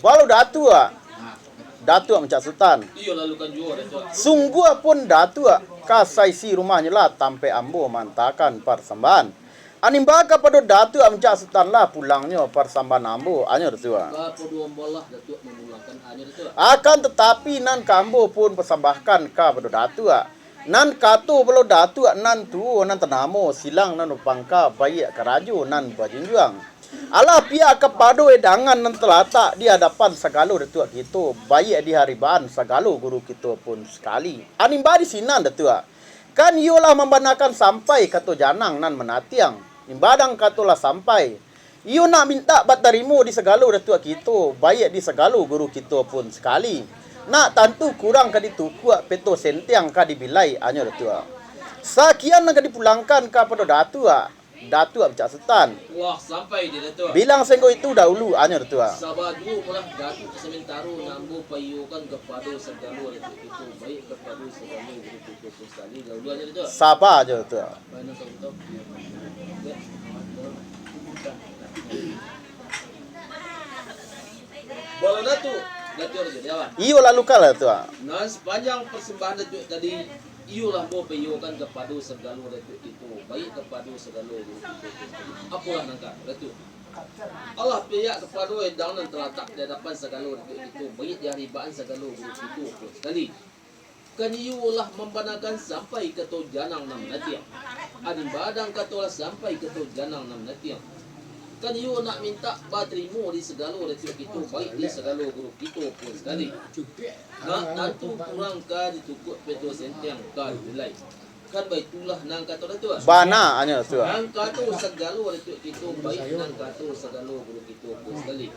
Balu datu Datuk Mencak Sultan. Iyo lalu kan jual itu. Sungguh pun Datuk kasaisi rumahnya lah tampe ambo mantakan persembahan. Animbaga pada Datuk Mencak Sultan lah pulangnya persembahan ambo anyor tua. Kedua bola Datuk memulangkan anyor itu. Akan tetapi nan kambo pun persembahkan ka pada Datuk. Nan katu belo Datuk nan tu nan tenamo silang nan pangka bayi keraju nan bajinjuang. Alah pihak kepado edangan nan telatak di hadapan segala datuk kita baik di haribaan segala guru kita pun sekali. Animba di sinan datuk. Kan iolah membanakan sampai kato janang nan menatiang. Imbadang katolah sampai. Iyo nak minta batarimu di segala datuk kita baik di segala guru kita pun sekali. Nak tentu kurang kadi tukuk peto sentiang kadi bilai anyo datuk. Sakian nak dipulangkan kepada datuk. Datuk Mencak Sultan. Wah, sampai dia Datuk. Bilang sengko itu dahulu anyor tua. Sabar dulu malah Datuk sementara nambu payukan kepada segala Datuk itu baik kepada segala Datuk itu sekali. Dahulu aja Datuk. Sabar aja tua. Mana tahu. Bola Datuk aja jawab. Iyo lalu kalah tua. Nah, sepanjang persembahan Datuk tadi iulah mau payukan kepada segala Datuk itu baik kepada segala Datuk itu. Apalah nangka Datuk. Allah pihak kepada edang dan terletak di hadapan segala Datuk itu baik di haribaan segala Datuk itu sekali. Kan iulah membanakan sampai ke janang nam natiang. Adin badang katolah sampai ke janang nam natiang. Kan you nak minta baterimu di segala Datuk itu baik di segala guru itu pun sekali. Nak nantu kurang ka ditukuk peto sentiang ka dilai. Kan baitulah nang kata Datuk. Bana anyor tua. Nang kata segala Datuk itu baik nang kata segala guru itu pun sekali.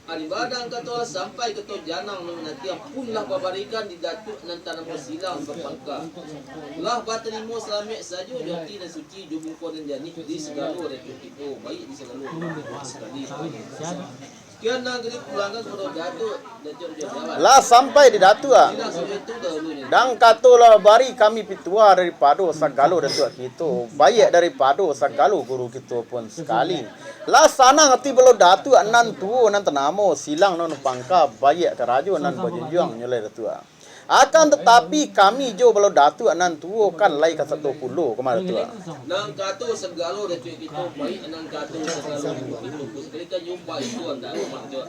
Ari badang kata sampai ke janang nang nanti punlah babarikan di Datuk nan tanam silang berpangka. Lah baterimu selamat saja joti dan suci jubungko dan jani di segala Datuk itu baik di segala sekali. Sekian negeri pulangkan kepada Datuk jawab. Lah sampai di Datuk. Dang katolah bari kami pitua daripada segala Datuk kita. Baik daripada segala guru kita pun sekali. Lah sana ngati belo Datuk nan tuo nan tenamo silang non pangka baik keraju nan bajunjung nyolai Datuk. Akan tetapi kami jo belo Datuk nan tuo kan lai ka 10 kemana Datuk. Nang kata segala Datuk kita baik nang kata segala guru itu sekali kan jumpa itu anda rumah tu.